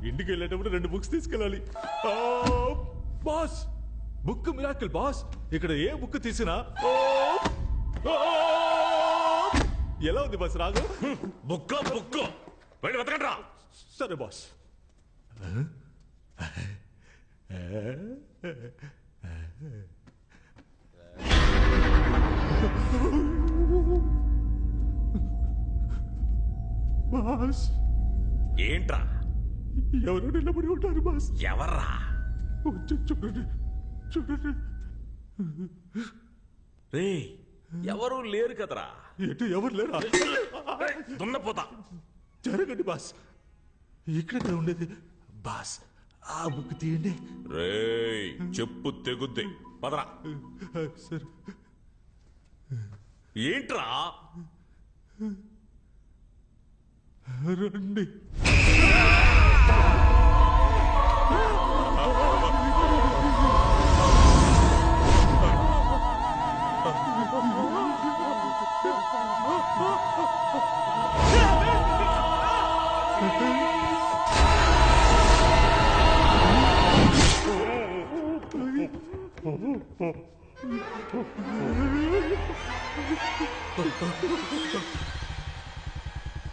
ఇంటికి వెళ్ళేటప్పుడు 2 బుక్స్ తీసుకెళ్ళాలి. Boss, book miracle boss. ఇక్కడ ఏ బుక్ తీసినా ఎలా ఉంది బాస్ రాగం? బుక్ బయట వెతకండి రా. సరే బాస్. బాస్, ఏంట్రా? ఎవరో నిలబడి ఉంటారు బాస్. ఎవర్రా? చూడండి చూడండి. రే, ఎవరు లేరు కదరా. ఎటు ఎవరు లేరా? దున్నపోతా. జరగండి బాస్, ఇక్కడ ఉండేది బాస్. ఆ బుక్ తీయండి. రే, చెప్పు తెగుద్ది. పదరా. సరే. ఏంట్రా? రండి.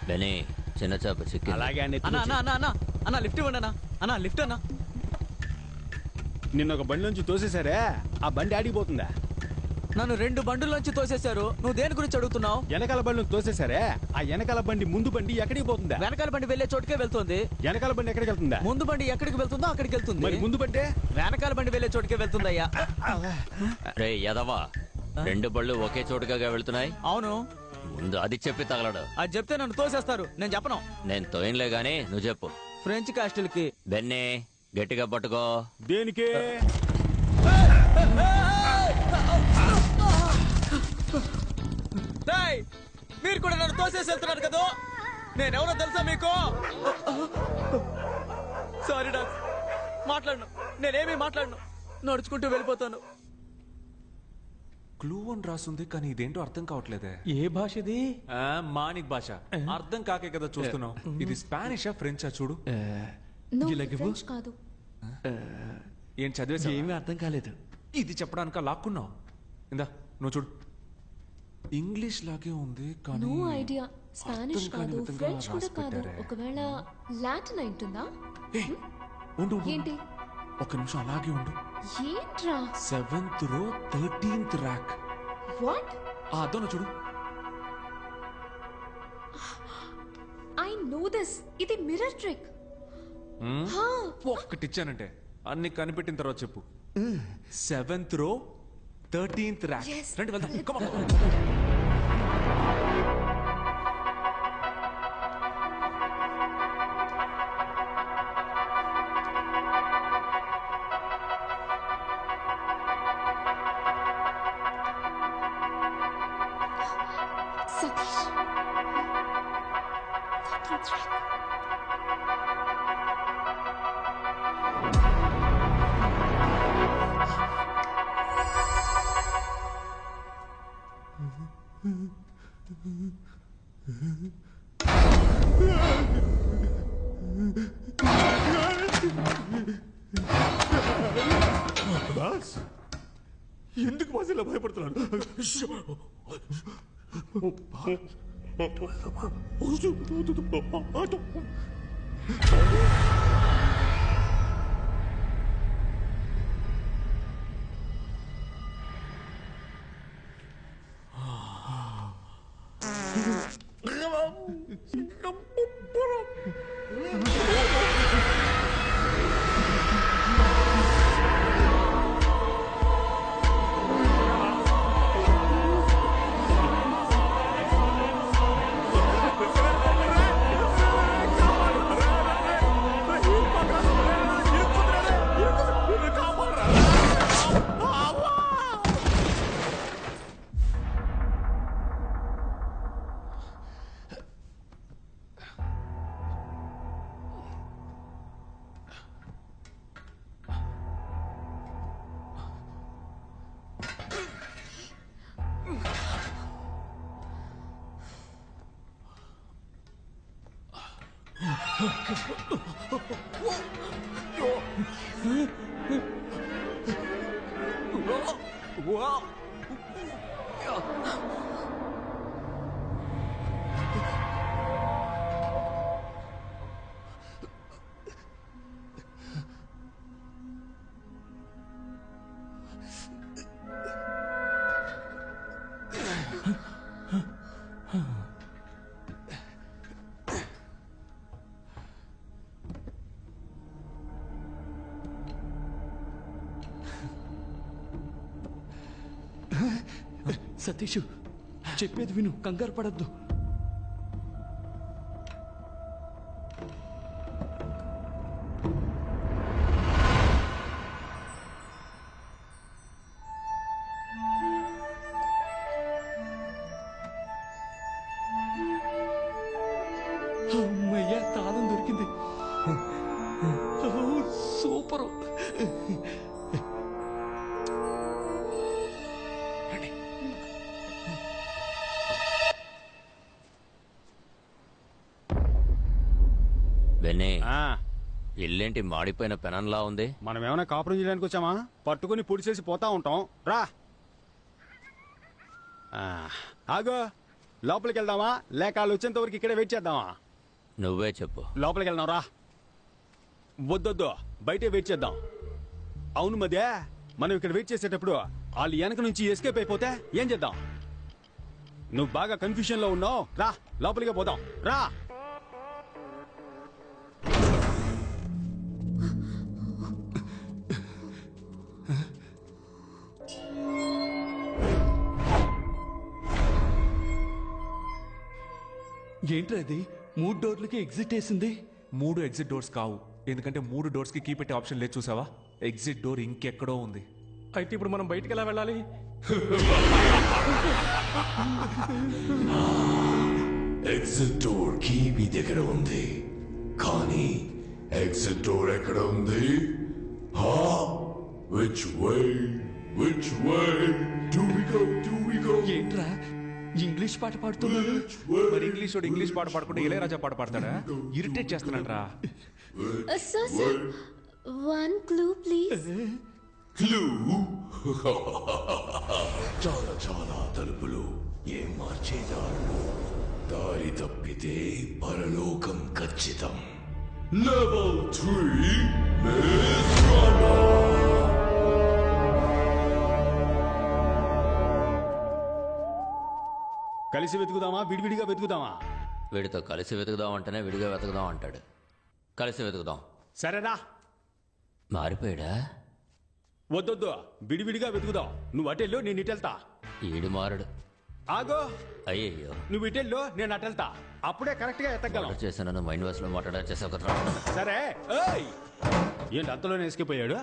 బెనీ, చిన్న చేప చిక్కింది. అలాగే అన్న లిఫ్ట్ ఇవ్వండి అన్న లిఫ్ట్ అన్న. నిన్న ఒక బండి నుంచి తోసేశారే, ఆ బండి ఆడిపోతుందా? నన్ను 2 బండుల్లోంచి తోసేశారు. నువ్వు దేని గురించి అడుగుతున్నావు? వెనకాల బండి తోసేశారే, ఆ వెనకాల బండి ముందు బండి ఎక్కడికి పోతుందా? వెనకాల బండి వెళ్లే చోటుకే వెళ్తుంది. వెనకాల బండి ఎక్కడికి వెళ్తుందా? ముందు బండి ఎక్కడికి వెళ్తుందో అక్కడికి వెళ్తుంది. మరి ముందు బండి వెనకాల బండి వెళ్లే చోటుకే వెళ్తుందయ్యా. రే యదవా, 2 బళ్ళు ఒకే చోటుగా వెళ్తున్నాయి. అవును. ముందు అది చెప్పి తగలడు. అది చెప్తే నన్ను తోసేస్తారు. నేను చెప్పను. నేను తోయన్లే గానీ నువ్వు చెప్పు. ఫ్రెంచ్ కాస్టిల్ కి. బెన్నీ, గట్టిగా పట్టుకో. దేనికి? మీరు కూడా నన్ను తోసేసి వెళ్తున్నారు కదా. నేనెవరో తెలుసా మీకు? సారీ డాక్స్, మాట్లాడను. నేనేమీ మాట్లాడను. నడుచుకుంటూ వెళ్ళిపోతాను. క్లూ అని రాస్తుంది, కానీ ఇదేంటో అర్థం కావట్లేదే. ఏ భాష ఇది? మానిక్ భాష. అర్థం కాకే కదా చూస్తున్నావు. ఇది స్పానిషా ఫ్రెంచా చూడు. ఫ్రెంచ్ కాదు. ఏం చదివేసా? ఏమీ అర్థం కాలేదు. ఇది చెప్పడానిక లాక్కున్నావు. ఇందా నువ్వు చూడు. ఇంగ్లీష్ లాగే ఉంది కానీ నో ఐడియా. స్పానిష్ కాదు, ఫ్రెంచ్ కూడా కాదు. ఒకవేళ లాటిన్ అయింటుందా? ఉండు ఏంటి? ఒక నిమిషం అలాగే ఉండు. ఏంట్రా? 7th row 13th rack. What? అదోను చూడు. I know this. ఇది మిర్రర్ ట్రిక్. ఒక్కటి ఇచ్చానంటే అన్ని కనిపెట్టిన తర్వాత చెప్పు. 7th row 13th rack. రండి వెళ్దాం. Come on. Satish. 13th rack. Boss, ఎందుకు బాస్ ఇలా భయపడుతున్నాడు? సతీష్ చెప్పేది విను, కంగారు పడద్దు. అమ్మయ్యా, తాళం దొరికింది. సూపరు. బెన్నీ, ఆ, ఇల్లేంటి మాడిపోయిన పెనంలా ఉంది? మనం ఏమైనా కాపురం చేయడానికి వచ్చామా? పట్టుకుని పొడిచేసి పోతా ఉంటాం. రా. ఆ, ఆగో, లోపలికి వెళ్దామా లేక వాళ్ళు వచ్చేంత వరకు ఇక్కడే వెయిట్ చేద్దామా? నువ్వే చెప్పు. లోపలికి వెళ్దాం. రా. వద్దొద్దు, బయటే వెయిట్ చేద్దాం. అవును మధ్య, మనం ఇక్కడ వెయిట్ చేసేటప్పుడు వాళ్ళు వెనక నుంచి ఎస్కేప్ అయిపోతే ఏం చేద్దాం? నువ్వు బాగా కన్ఫ్యూజన్ లో ఉన్నావు. రా, లోపలికి పోదాం. రా. ఏంట్రా ఇది? 3 డోర్లకి ఎగ్జిట్ వేసింది. 3 ఎగ్జిట్ డోర్స్ కావు, ఎందుకంటే 3 డోర్స్ కి కీ పెట్టే ఆప్షన్ లేదు. చూసావా? ఎగ్జిట్ డోర్ ఇంకెక్కడో ఉంది. అయితే ఇప్పుడు మనం బయటికి ఎలా వెళ్ళాలి? ఎగ్జిట్ డోర్ కీ మీ దగ్గర ఉంది, కానీ ఎగ్జిట్ డోర్ ఎక్కడ ఉంది? Which way do we go? ఏంట్రా ఇంగ్లీష్ పాట పాడుతున్నాడు? మరి ఇంగ్లీష్ వాడు ఇంగ్లీష్ పాట పాడుకుంటే ఇళయరాజా పాట పాడతాడా? ఇరిటేట్ చేస్తున్నాడ్రా. Sir, 1 clue please. క్లూ? చాలా చాలా తలుపులు, ఏం మార్చేదారులు, దారి తప్పితే పరలోకం ఖచ్చితం. లెవెల్ 3 మిస్ట్రానా. కలిసి వెతుకుదామా విడివిడిగా వెతుకుదామా? వీడితో కలిసి వెతుకుదాం అంటేనే విడిగా వెతుకుదాం అంటాడు. కలిసి వెతుకుదాం. సరేనా? మారిపోయాడా? వద్దొద్దు, విడివిడిగా వెతుకుదాం. నువ్వు అటెల్లో, నేను ఇటెళ్తా. ఈడు మారడు. ఆగో, అయ్యయ్యో, నువ్వు ఇటెల్లో, నేను అటెళ్తా. అప్పుడే కరెక్ట్ గా ఎత్తగలం. ఆర్డర్ చేశానని మైండ్ వాయిస్ లో మాట్లాడా చేసావు కదా. సరే. ఏయ్! ఏంటి అంతలోనే ఎస్కేపోయాడు?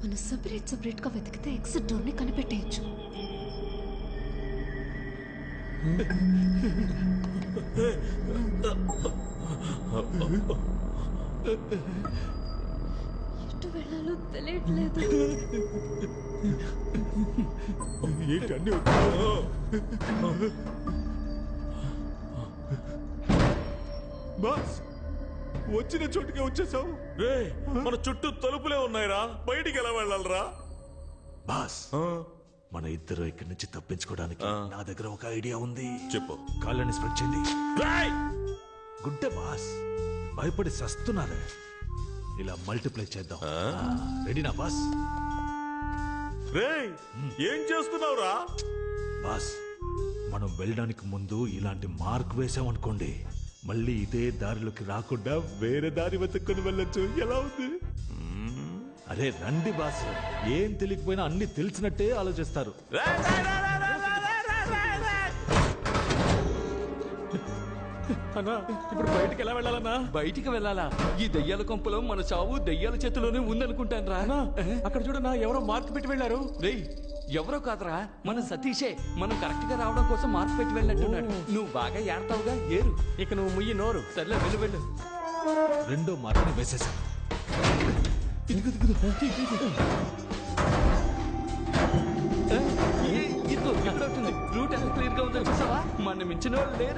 మనం సెపరేట్ గా వెతికితే ఎగ్జిట్ డోర్ ని కనిపెట్టేయచ్చు. ఎటు వెళ్ళాలో తెలియట్లేదు. ఏంటన్నీ బాస్, వచ్చిన చోటుకే వచ్చేసావు. రే, మన చుట్టూ తలుపులే ఉన్నాయిరా, బయటికి ఎలా వెళ్ళాలరా? బాస్, మన ఇద్దరు ఇక్కడి నుంచి తప్పించుకోవడానికి నా దగ్గర ఒక ఐడియా ఉంది. చెప్పు. కాళ్ళని స్ప్రెడ్ చేయండి. రేయ్! గుడ్డ బాస్, భయపడి సస్తున్నారే. ఇలా మల్టిప్లై చేద్దాం. రెడీనా బాస్? రేయ్, ఏం చేస్తున్నావురా? బాస్, మనం వెళ్ళడానికి ముందు ఇలాంటి మార్క్ వేసామనుకోండి, మళ్ళీ ఇదే దారిలోకి రాకుండా వేరే దారి వెతుక్కొని వెళ్ళొచ్చు. ఎలా ఉంది? అరే రండి బాస్, ఏం తెలియకపోయినా అన్ని తెలిసినట్టే ఆలోచిస్తారు. అన్నా, ఇప్పుడు బయటికి ఎలా వెళ్ళాలన్నా? బయటికి వెళ్ళాలా? ఈ దెయ్యాల కొంపలో మన చావు దెయ్యాల చేతిలోనే ఉందనుకుంటాను రా. అక్కడ చూడన్నా, ఎవరో మార్క్ పెట్టి వెళ్ళారు. రేయ్, ఎవరో కాదురా, మన సతీషే. మనం కరెక్ట్ గా రావడం కోసం మార్క్ పెట్టి వెళ్ళినట్టున్నాడు. నువ్వు బాగా ఏడతావుగా, ఏరు. ఇక నువ్వు ముయ్యి నోరు. సర్లే, వెళ్ళు. రెండో మార్క్ని వేసేసాం. రూట్ ఎంత క్లియర్ గా ఉందో చూసావా? మన మించిన వాళ్ళు లేరు.